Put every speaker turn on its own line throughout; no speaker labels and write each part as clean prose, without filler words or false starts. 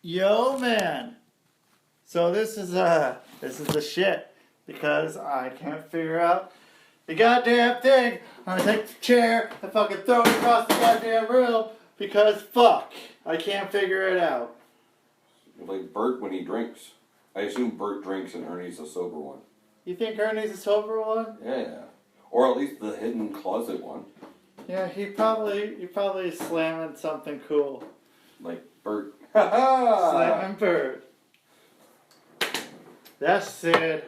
Yo, man. So this is the shit because I can't figure out the goddamn thing. I'm gonna take the chair and fucking throw it across the goddamn room because fuck, I can't figure it out.
Like Bert when he drinks. I assume Bert drinks and Ernie's a sober one.
You think Ernie's a sober one?
Yeah. Or at least the hidden closet one.
Yeah, he probably slamming something cool.
Like Bert.
Slamming Bert. That's Sid.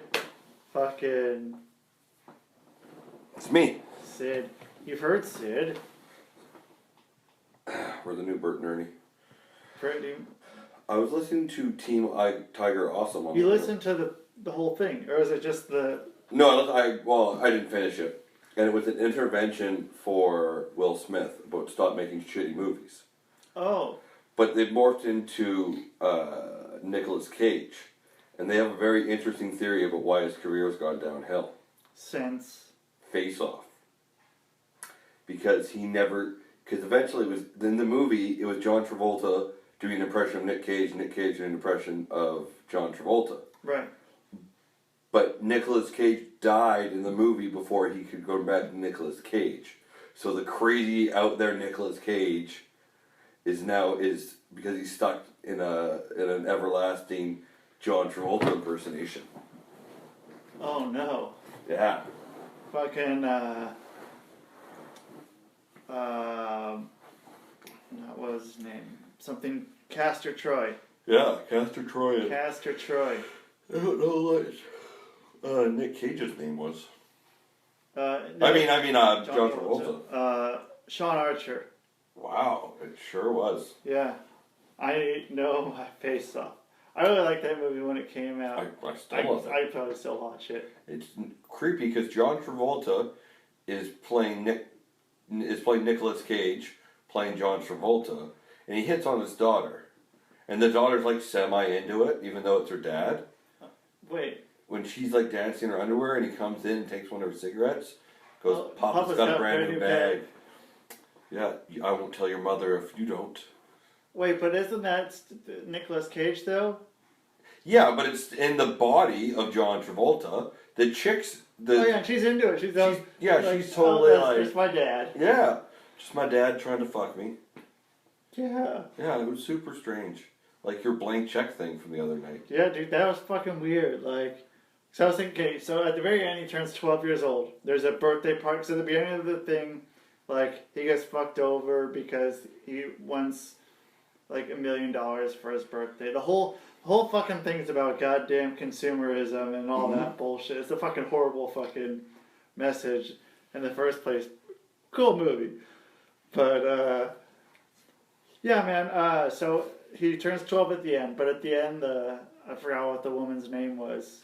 Fucking
It's me.
Sid. You've heard Sid.
We're the new Bert and Ernie.
Pretty.
I was listening to Team Tiger Awesome on
You listened to the whole thing, or is it just the?
No, I didn't finish it. And it was an intervention for Will Smith about stop making shitty movies.
Oh.
But they morphed into Nicolas Cage. And they have a very interesting theory about why his career has gone downhill.
Since?
Face Off. Because eventually it was, in the movie, it was John Travolta doing an impression of Nick Cage doing an impression of John Travolta.
Right.
But Nicolas Cage died in the movie before he could go back to Nicolas Cage. So the crazy out there Nicolas Cage is because he's stuck in an everlasting John Travolta impersonation.
Oh no.
Yeah.
Fucking what was his name? Something Castor Troy.
Yeah, Castor Troy.
Castor Troy.
I don't know what Nick Cage's name was.
No,
John Travolta.
Sean Archer.
Wow, it sure was.
Yeah. I know my Face Off. I really liked that movie when it came out.
I still love it.
I probably still watch it.
It's creepy because John Travolta is playing Nicolas Cage, playing John Travolta, and he hits on his daughter. And the daughter's like semi into it, even though it's her dad.
Wait.
When she's like dancing in her underwear and he comes in and takes one of her cigarettes, goes, Papa's got a brand new bag. Yeah, I won't tell your mother if you don't.
Wait, but isn't that Nicolas Cage though?
Yeah, but it's in the body of John Travolta. The chick's...
Oh yeah, she's into it. She's
totally like...
It's my dad.
Yeah, just my dad trying to fuck me.
Yeah.
Yeah, it was super strange. Like your blank check thing from the other night.
Yeah, dude, that was fucking weird. Like, so I was thinking, okay, so at the very end he turns 12 years old. There's a birthday party. So at the beginning of the thing, like, he gets fucked over because he wants like $1 million for his birthday. The whole fucking thing is about goddamn consumerism and all that bullshit. It's a fucking horrible fucking message in the first place. Cool movie. But, yeah, man, so he turns 12 at the end, but at the end, I forgot what the woman's name was.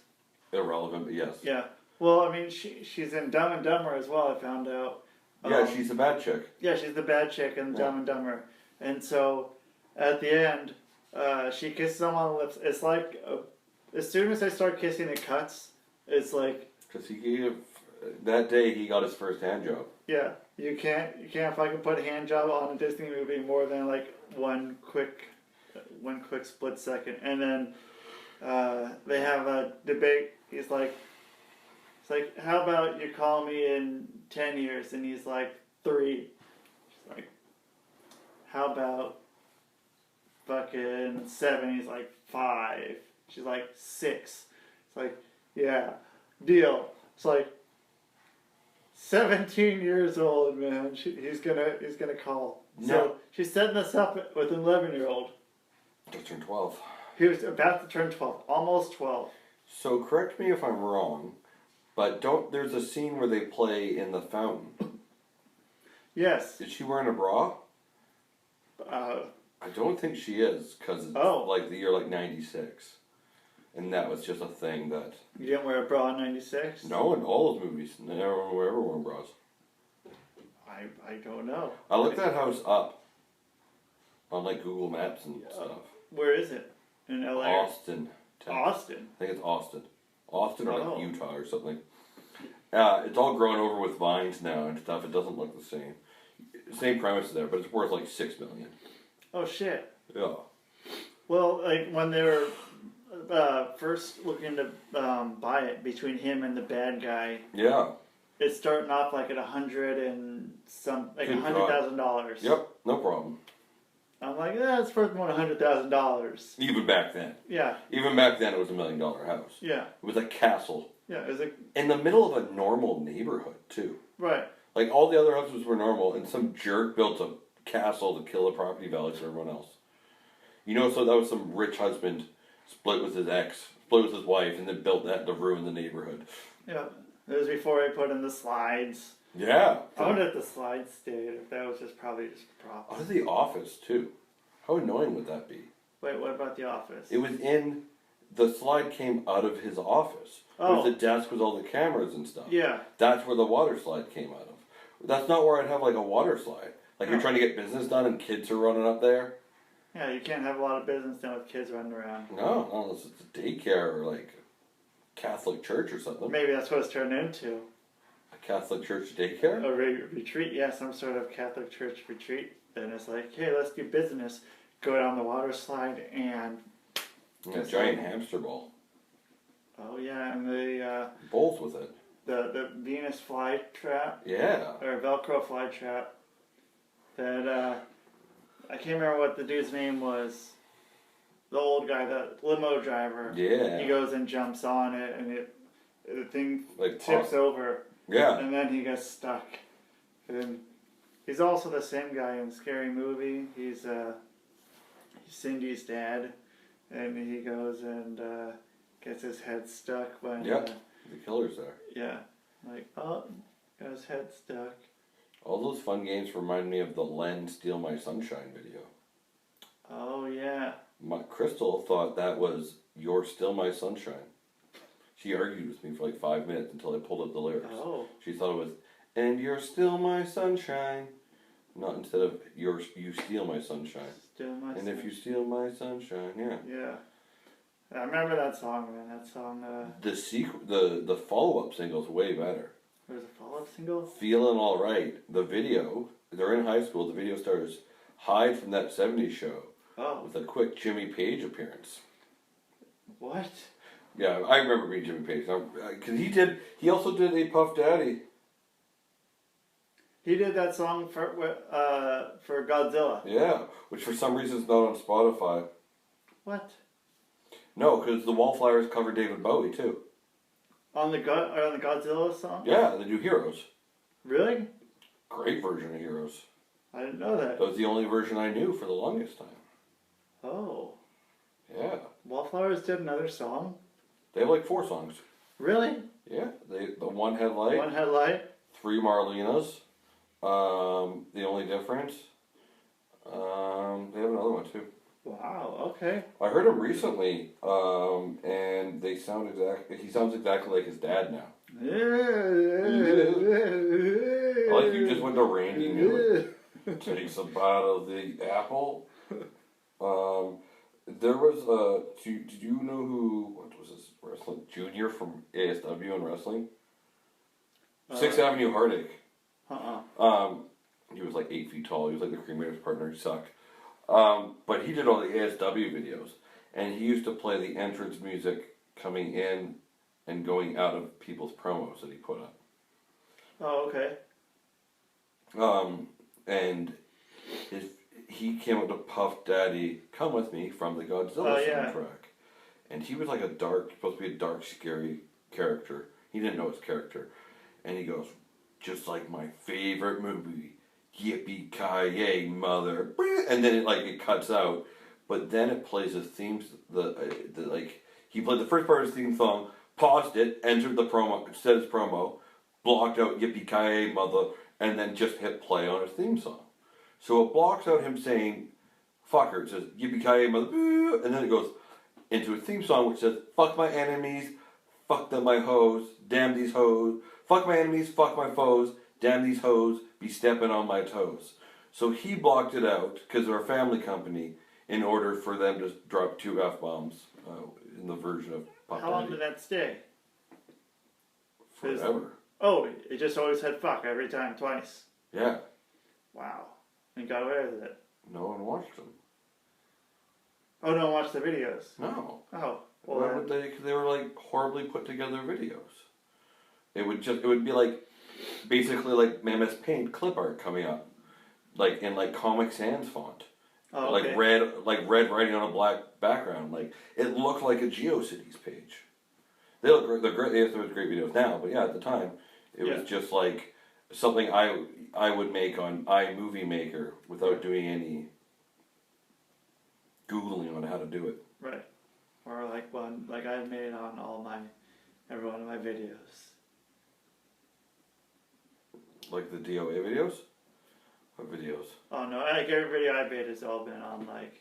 Irrelevant, but yes.
Yeah. Well, I mean, she's in Dumb and Dumber as well, I found out.
Yeah, she's the bad chick.
Yeah, she's the bad chick in Dumb and Dumber. And so, at the end, she kisses him on the lips. It's like, as soon as I start kissing, it cuts. It's like...
Because that day he got his first hand job.
Yeah, you can't fucking put a hand job on a Disney movie more than like one quick split second. And then they have a debate. It's like, how about you call me in 10 years? And he's like, 3. She's like, how about fucking 7? He's like, 5. She's like, 6. It's like, yeah, deal. It's like, 17 years old, man. He's gonna call. No. So she's setting this up with an 11-year-old.
Just turned 12.
He was about to turn 12, almost 12.
So correct me if I'm wrong, but there's a scene where they play in the fountain.
Yes.
Is she wearing a bra? I don't think she is, because it's like the year like 96. And that was just a thing that...
You didn't wear a bra in 96?
No, in all those movies. Never ever worn bras.
I don't know.
I looked that house up on like Google Maps and stuff.
Where is it? In LA?
Austin.
Texas. Austin?
I think it's Austin. Austin or like Utah or something. It's all grown over with vines now and stuff. It doesn't look the same. Same premise there, but it's worth like $6 million.
Oh shit.
Yeah.
Well, like when they were first looking to buy it between him and the bad guy,
Yeah.
it's starting off like at
Good
$100,000.
Yep, no problem.
I'm like, it's worth more than $100,000.
Even back then.
Yeah.
Even back then, it was $1 million house.
Yeah.
It was a castle.
Yeah, it was like
In the middle of a normal neighborhood, too.
right.
Like, all the other houses were normal, and some jerk built a castle to kill the property values of everyone else. You know, so that was some rich husband split with his wife, and then built that to ruin the neighborhood.
Yeah. It was before I put in the slides.
Yeah.
I wonder if the slides stayed, if that was probably just props.
Out of The Office, too. How annoying would that be?
Wait, what about The Office?
It was the slide came out of his office.
Oh.
With the desk with all the cameras and stuff.
Yeah.
That's where the water slide came out of. That's not where I'd have like a water slide. Like you're trying to get business done and kids are running up there.
Yeah, you can't have a lot of business done with kids running around.
No, unless it's a daycare or like Catholic church or something.
Maybe that's what it's turned into.
A Catholic church daycare?
A retreat, yeah, some sort of Catholic church retreat. And it's like, hey, let's do business. Go down the water slide and...
A giant hamster ball.
Oh, yeah, and the...
Bowls with it.
The Venus fly trap.
Yeah.
Or Velcro fly trap. That, I can't remember what the dude's name was. The old guy, the limo driver.
Yeah.
He goes and jumps on it, and the thing
Like
tips over.
Yeah.
And then he gets stuck. And he's also the same guy in Scary Movie. He's Cindy's dad. And he goes and gets his head stuck when...
Yep. The killer's there.
Yeah. Like, got his head stuck.
All those fun games remind me of the Len Steal My Sunshine video.
Oh, yeah.
Crystal thought that was You're Still My Sunshine. She argued with me for like 5 minutes until I pulled up the lyrics.
Oh.
She thought it was, and you're still my sunshine. Not instead of you steal my sunshine.
Still my
And if you steal my sunshine, yeah.
Yeah. I remember that song, man. That song,
The follow-up single's way better.
There's a follow-up single?
Feeling Alright. The video, they're in high school. The video stars Hyde from That 70s Show.
Oh.
With a quick Jimmy Page appearance.
What?
Yeah, I remember being Jimmy Page. Because he also did a Puff Daddy.
He did that song for Godzilla.
Yeah, which for some reason is not on Spotify.
What?
No, because the Wallflowers cover David Bowie too.
On the Godzilla song?
Yeah, they do Heroes.
Really?
Great version of Heroes.
I didn't know that.
That was the only version I knew for the longest time.
Oh.
Yeah.
Wallflowers did another song?
They have like 4 songs.
Really?
Yeah. The One Headlight.
One Headlight?
3 Marlenas. The Only Difference. They have another one too.
Wow, okay.
I heard him recently, and he sounds exactly like his dad now. Like you just went to Randy Newman. Takes a bite of the apple. There was did you know what was this wrestling junior from ASW in wrestling? 6th Avenue Heartache. He was like 8 feet tall. He was like the cremator's partner. He sucked. But he did all the ASW videos, and he used to play the entrance music coming in and going out of people's promos that he put up.
Oh, okay.
And he came up to Puff Daddy, Come With Me, from the Godzilla soundtrack. And he was like supposed to be a dark, scary character. He didn't know his character. And he goes, just like my favorite movie, Yippee-ki-yay, mother. And then it cuts out. But then it plays his themes, he played the first part of his theme song, paused it, entered the promo, said his promo, blocked out Yippee-ki-yay, mother, and then just hit play on his theme song. So it blocks out him saying, fucker. It says, Yippee-ki-yay, mother, boo, and then it goes into a theme song which says, fuck my enemies, fuck them my hoes, damn these hoes, fuck my enemies, fuck my foes, damn these hoes, be stepping on my toes. So he blocked it out, because they're a family company, in order for them to drop 2 F-bombs in the version of Puff
How long
Daddy.
did that stay?
Forever.
Oh, it just always said fuck every time, twice.
Yeah.
Wow. And got away with it.
No one watched them.
Oh, no, watch the videos.
No.
Oh,
Why
well,
would they? Cause they were like horribly put together videos. It would be like basically like MS Paint clip art coming up, like in like Comic Sans font,
oh, okay.
like red writing on a black background. Like it looked like a GeoCities page. They look great. They're great. They have great videos now, but yeah, at the time, it was just like something I would make on iMovie Maker without doing any googling on how to do it.
Right. Or like one, like I made on every one of my videos.
Like the DOA videos? What videos?
Oh no, like every video I made has all been on like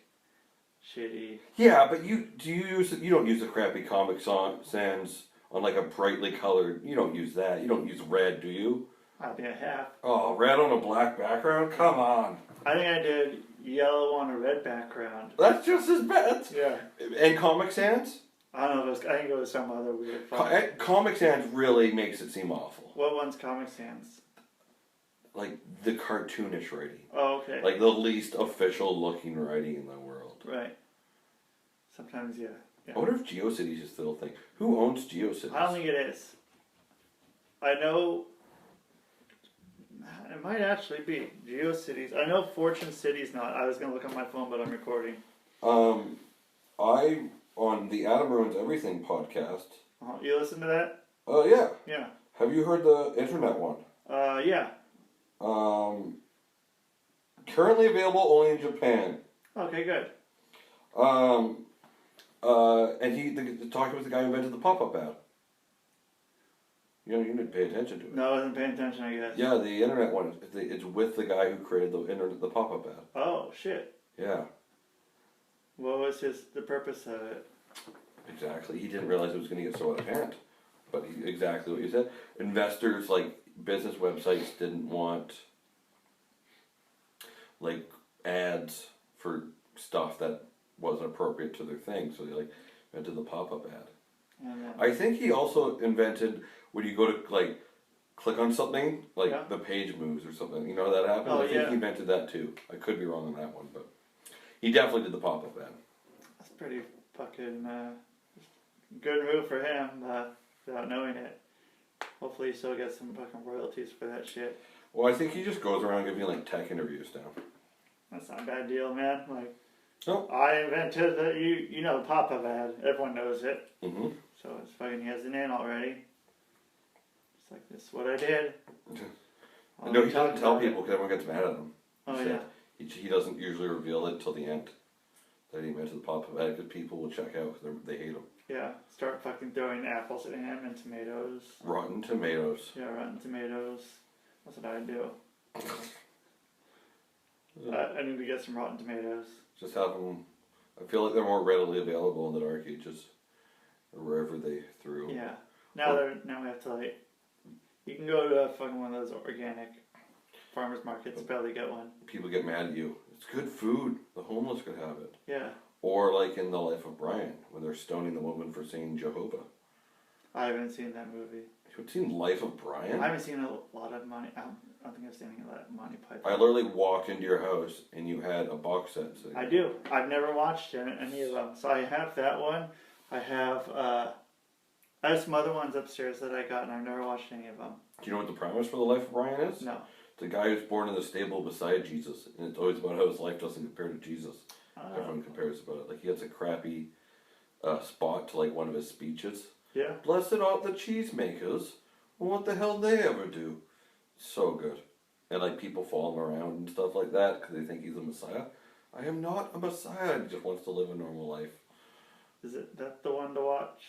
shitty.
Yeah, but you don't use the crappy Comic Sans on like a brightly colored. You don't use that. You don't use red, do you?
I think I have.
Oh, red on a black background? Come on.
I think I did yellow on a red background.
That's just as bad.
Yeah.
And Comic Sans?
I don't know. I think it was some other weird font.
Comic Sans really makes it seem awful.
What one's Comic Sans?
Like the cartoonish writing.
Oh, okay.
Like the least official looking writing in the world.
Right. Sometimes, yeah.
I wonder if GeoCities is still a thing. Who owns GeoCities?
I don't think it is. I know it might actually be GeoCities. I know Fortune City's not. I was gonna look on my phone, but I'm recording.
I on the Adam Ruins Everything podcast.
You listen to that?
Oh yeah.
Yeah.
Have you heard the internet one?
Yeah.
Currently available only in Japan.
Okay, good.
And talking with the guy who invented the pop-up ad. You didn't pay attention to it.
No, I wasn't paying attention, I guess.
Yeah, the internet one. It's with the guy who created the pop-up ad.
Oh, shit.
Yeah.
What was the purpose of it?
Exactly. He didn't realize it was going to get so out of hand. But exactly what you said. Investors, like business websites, didn't want like ads for stuff that wasn't appropriate to their thing, so they like invented the pop-up ad. I think he also invented when you go to like click on something, like the page moves or something. You know how that happens? I think he invented that too. I could be wrong on that one, but he definitely did the pop-up ad.
That's pretty fucking good move for him without knowing it. Hopefully he still gets some fucking royalties for that shit.
Well, I think he just goes around giving like tech interviews now. That's
not a bad deal, man. Like,
no.
I invented the the pop-up ad. Everyone knows it.
Mm-hmm.
So it's fucking, he has the name already. It's like, this is what I did.
No, he doesn't tell people because everyone gets mad at him.
Oh, yeah.
He doesn't usually reveal it till the end. That he invented the pop-up ad because people will check out because they hate him.
Yeah, start fucking throwing apples at him and tomatoes.
Rotten tomatoes.
Yeah, rotten tomatoes. That's what I do. I need to get some rotten tomatoes.
Just have them. I feel like they're more readily available in the dark ages, or wherever they threw.
Yeah. Now we have to like. You can go to fucking one of those organic farmers markets. Barely get one. People
get mad at you. It's good food. The homeless could have it.
Yeah.
Or like in The Life of Brian, when they're stoning the woman for singing Jehovah.
I haven't seen that movie.
You haven't seen Life of Brian?
I haven't seen a lot of money. I don't think I've seen a lot of Monty Python.
I literally walked into your house and you had a box set. So
I do. I've never watched any of them. So I have that one. I have some other ones upstairs that I got, and I've never watched any of them.
Do you know what the premise for The Life of Brian is?
No.
It's a guy who's born in the stable beside Jesus, and it's always about how his life doesn't compare to Jesus. Everyone compares about it. Like, he gets a crappy spot to, like, one of his speeches.
Yeah.
Blessed are the cheesemakers. Well, what the hell they ever do? So good. And, like, people follow him around and stuff like that because they think he's a messiah. I am not a messiah. He just wants to live a normal life.
Is that the one to watch?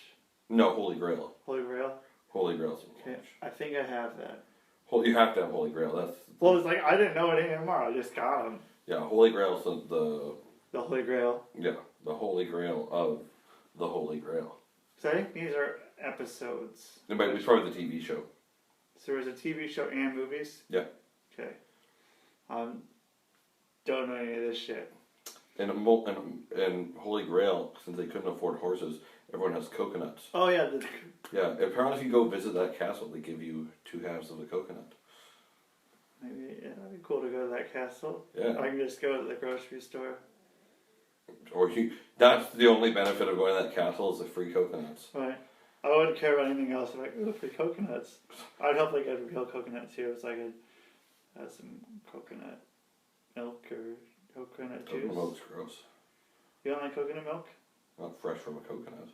No, Holy Grail.
Holy Grail?
Holy Grail's
okay. I think I have that.
You have to have Holy Grail.
Well, it's like, I didn't know it anymore. I just got them.
Yeah, Holy Grail's the
Holy Grail.
Yeah, the Holy Grail of the Holy Grail.
So I think these are episodes.
It was part of the TV show.
So there's a TV show and movies?
Yeah.
Okay. Don't know any of this shit.
And Holy Grail, since they couldn't afford horses, everyone has coconuts.
Oh, yeah.
Yeah, apparently if you go visit that castle, they give you 2 halves of a coconut.
Maybe, yeah, that'd be cool to go to that castle.
Yeah.
I can just go to the grocery store.
That's the only benefit of going to that castle is the free coconuts.
Right. I wouldn't care about anything else. I'm like, ooh, free coconuts. I'd hopefully get real coconut too, so I could have some coconut milk or coconut juice.
Coconut milk's gross.
You don't like coconut milk?
Not fresh from a coconut.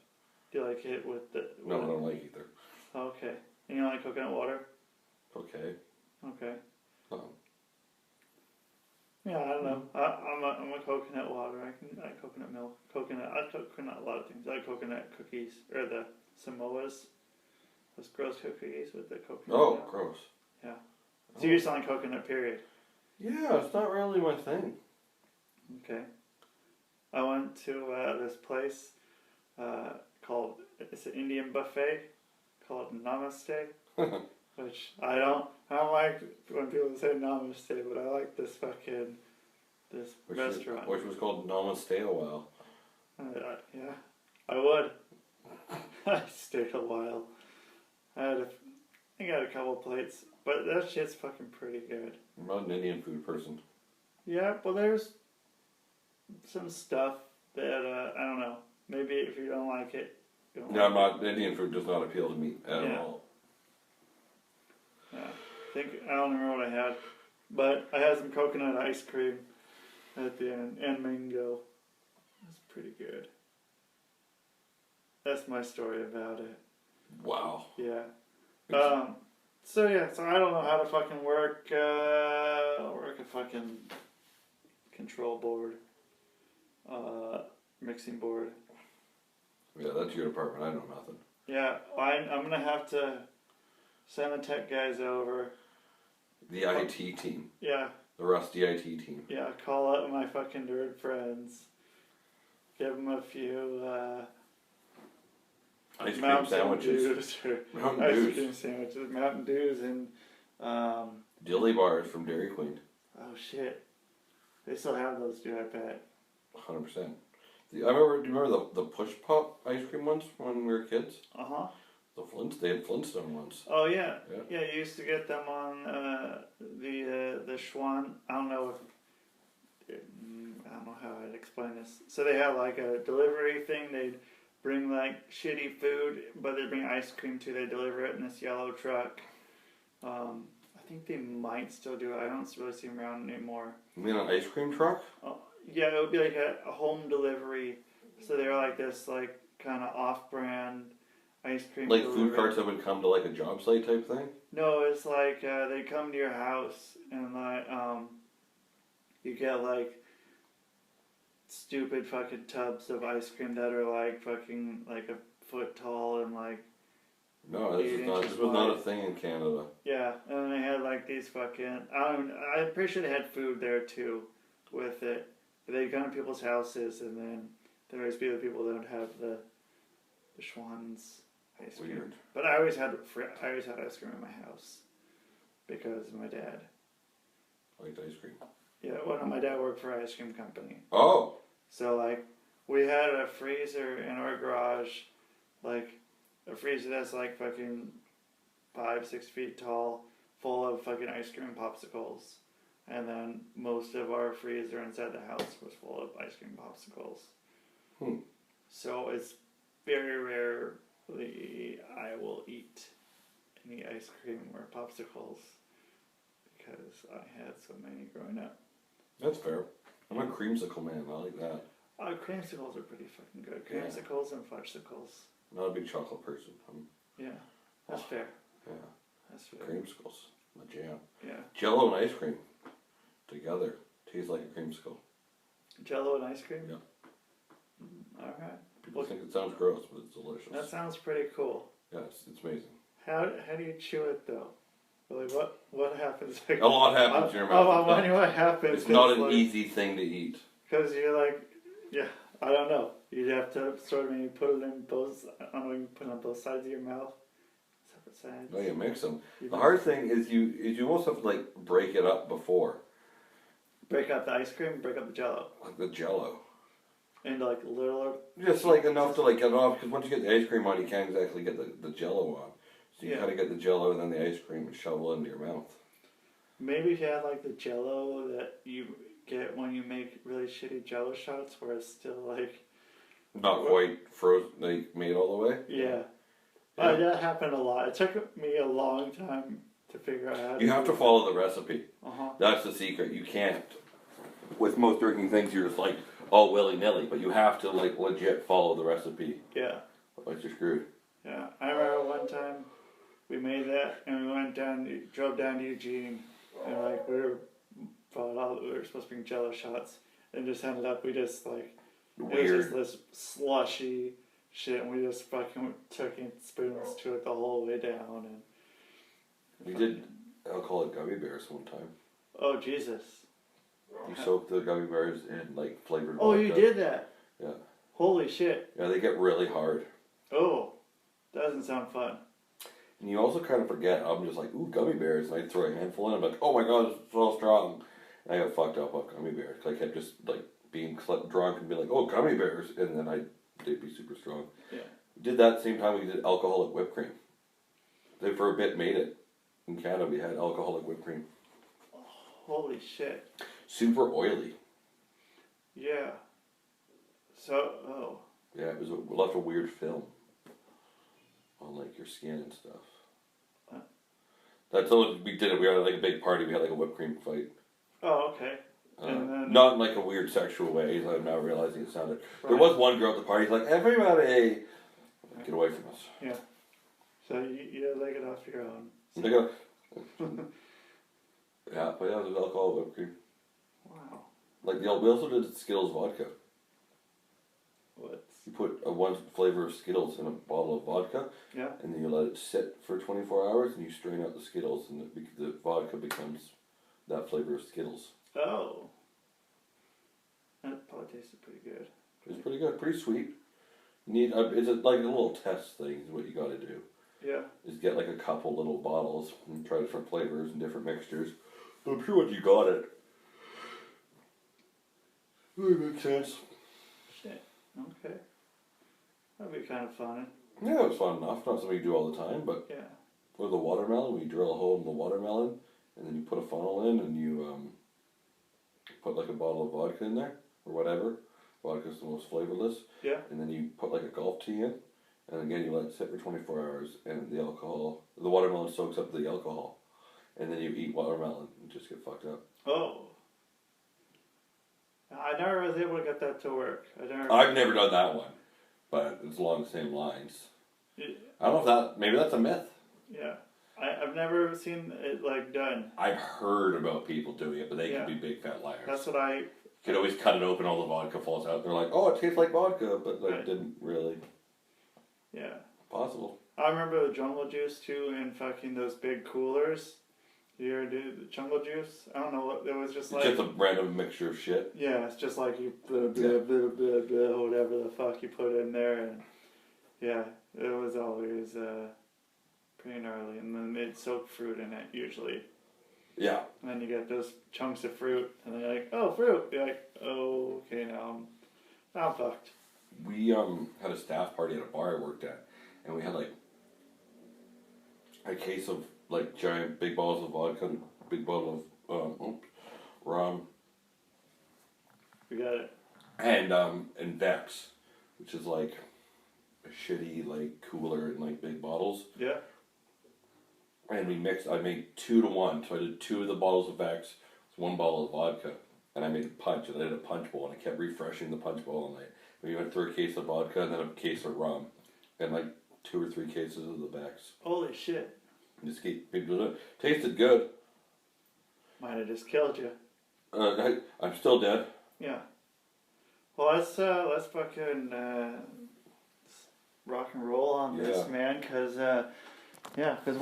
Do you like it with the...
No, I don't like either.
Oh, okay. And you don't like coconut water?
Okay.
Okay.
No.
Yeah, I don't know. I'm a coconut water. I like coconut milk. I like coconut a lot of things. I like coconut cookies. Or the Samoas. Those gross cookies with the coconut milk.
Gross.
Yeah. So you just don't like coconut, period?
Yeah, it's not really my thing.
Okay. I went to this place called, it's an Indian buffet called Namaste, which I don't like when people say Namaste, but I like this restaurant.
Which was called Namaste a while.
Yeah, I would. I stayed a while. I think I had a couple plates, but that shit's fucking pretty good.
I'm not an Indian food person.
Yeah, well, there's some stuff that I don't know. Maybe if you don't like it, you don't
No,
like
Indian food does not appeal to me at all.
Yeah, I don't remember what I had, but I had some coconut ice cream at the end and mango. It's pretty good. That's my story about it.
Wow.
Yeah. So I don't know how to fucking work a fucking control board, mixing board.
Yeah, that's your department. I know nothing.
Yeah, I'm gonna have to send the tech guys over.
The IT team.
Yeah.
The rusty IT team.
Yeah, call up my fucking nerd friends. Give them a few
ice cream
Mountain
sandwiches.
Dews
Mountain
ice
Dews.
cream sandwiches, Mountain Dews, and
Dilly bars from Dairy Queen.
oh shit, they still have those, dude. I bet.
100%. Do you remember the push pop ice cream ones when we were kids? They had Flintstone ones.
Oh yeah. Yeah. You used to get them on the Schwann. I don't know how I'd explain this. So they had like a delivery thing. They'd bring like shitty food, but they'd bring ice cream too. They deliver it in this yellow truck. I think they might still do it. I don't really see them around anymore.
You mean an ice cream truck?
Yeah, it would be like a home delivery. So they were like this like kind of off-brand ice cream.
Like
delivery.
food carts that would come to like a job site type thing?
No, it's like they come to your house and like you get like stupid fucking tubs of ice cream that are like fucking like a foot tall and like.
No, this was not a thing in Canada.
Yeah, and then they had like these fucking. I'm pretty sure they had food there too, with it. They'd go to people's houses, and then there would be the people that would have the Schwann's ice cream.
Weird.
But I always had ice cream in my house because my dad.
Liked ice cream.
Yeah, well, no, my dad worked for an ice cream company.
Oh.
So like, we had a freezer in our garage, like a freezer that's like fucking 5-6 feet tall, full of fucking ice cream popsicles. And then most of our freezer inside the house was full of ice cream popsicles. So it's very rarely I will eat any ice cream or popsicles because I had so many growing up.
That's fair. I'm a creamsicle man. I like that.
Creamsicles are pretty fucking good. Creamsicles and fudgesicles.
Not a big chocolate person.
Yeah, that's fair.
Yeah.
That's fair.
Creamsicles. My jam.
Yeah.
Jello and ice cream. Together. Tastes like a creamsicle.
Jello and ice cream?
Yeah.
Alright.
People think it sounds gross, but it's delicious.
That sounds pretty cool.
Yeah, it's amazing.
How do you chew it though? Really, what happens? Like,
A lot happens in your mouth.
I'm wondering what happens.
It's not an easy thing to eat.
Because you're like, yeah, I don't know. You'd have to sort of maybe put it in both, I don't know, you put it on both sides of your mouth. Separate sides.
No, you mix them. The hard thing is you almost have to like break it up before.
Break up the ice cream, break up the Jello.
Like the Jello.
Into like littler.
Just like enough to like get it off, because once you get the ice cream on, you can't exactly get the Jello on. So you gotta get the Jello and then the ice cream and shovel it into your mouth.
Maybe if you had like the Jello that you get when you make really shitty Jello shots where it's still like
Not quite frozen, like made all the way.
yeah.
Yeah.
That happened a lot. It took me a long time to figure out how to
You have to follow the recipe.
Uh-huh.
That's the secret. You can't. With most drinking things, you're just like all willy nilly, but you have to like legit follow the recipe.
Yeah.
Otherwise, you're screwed.
Yeah. I remember one time we made that and we drove down to Eugene, and like we were supposed to bring Jello shots, and just ended up we just like
Weird.
it was just this slushy shit, and we just fucking took in spoons to it the whole way down, and
We did alcoholic gummy bears one time.
oh Jesus!
You soak the gummy bears in like flavored
Oh,
vodka.
you did that?
Yeah.
Holy shit!
Yeah, they get really hard.
Oh, doesn't sound fun.
And you also kind of forget. I'm just like, ooh, gummy bears, and I throw a handful in. I'm like, oh my god, it's so strong. And I got fucked up on gummy bears. I kept just like being drunk and be like, oh, gummy bears, and then they'd be super strong.
Yeah.
We did that same time we did alcoholic whipped cream. They for a bit made it. In Canada, we had alcoholic whipped cream.
Holy shit!
Super oily.
Yeah. So oh.
Yeah, it left a weird film on like your skin and stuff.
Huh?
That's all we did. We had like a big party. We had like a whipped cream fight.
Oh, okay. And then,
not in like a weird sexual way. I'm now realizing it sounded.
Right.
There was one girl at the party. Like everybody, get away from us.
Yeah. So you leg it off your own.
They go. Yeah, but yeah, it was alcohol whipped cream.
Wow.
Like we also did Skittles vodka.
What?
You put one flavor of Skittles in a bottle of vodka.
Yeah.
And then you let it sit for 24 hours, and you strain out the Skittles, and the vodka becomes that flavor of Skittles.
Oh. That probably tasted pretty good.
It's pretty good, pretty sweet. It's like a little test thing is what you got to do.
Yeah.
Is get like a couple little bottles and try different flavors and different mixtures. But I'm sure once you got it, really makes sense.
Shit. Okay. That'd be kind of fun.
Yeah, it was fun enough. Not something you do all the time, but
Yeah.
with the watermelon, we drill a hole in the watermelon, and then you put a funnel in, and you put like a bottle of vodka in there, or whatever. Vodka's the most flavorless.
Yeah.
And then you put like a golf tee in, and again you let it sit for 24 hours, and the watermelon soaks up the alcohol. And then you eat watermelon and just get fucked up.
Oh. I never was able to get that to work.
I've never done that one, but it's along the same lines.
Yeah.
I don't know if maybe that's a myth.
Yeah. I've never seen it like done.
I've heard about people doing it, but they
Yeah.
can be big fat liars.
That's what I...
You could always cut it open, all the vodka falls out. They're like, oh, it tastes like vodka, but like,
Right.
didn't really.
Yeah.
Possible.
I remember the jungle juice too in fucking those big coolers. You ever do the jungle juice? I don't know what it was just
It's
like.
just a random mixture of shit.
Yeah, it's just like you blah, blah, blah, blah, blah, whatever the fuck you put in there, and yeah, it was always pretty gnarly. And then they'd soak fruit in it usually.
Yeah.
And then you get those chunks of fruit, and they're like, "Oh, fruit!" You're like, "Oh, okay, now I'm fucked."
We had a staff party at a bar I worked at, and we had like a case of like giant big bottles of vodka, and big bottle of rum,
We got it.
and Vex, which is like a shitty like cooler in like big bottles.
Yeah.
And I made 2 to 1, so I did 2 of the bottles of Vex, 1 bottle of vodka, and I made a punch, and I did a punch bowl, and I kept refreshing the punch bowl all night. We went through a case of vodka, and then a case of rum, and like 2 or 3 cases of the Vex.
Holy shit!
And just keep doing it. Tasted good.
Might have just killed you.
I'm still dead.
Yeah. Well, let's fucking rock and roll on this, man, because I don't know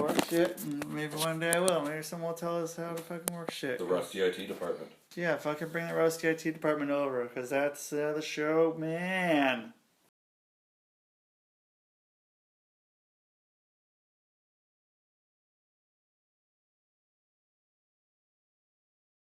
work shit, and maybe one day I will. Maybe someone will tell us how to fucking work shit.
The Rusty IT department.
Yeah, fucking bring the Rusty IT department over, because that's the show, man.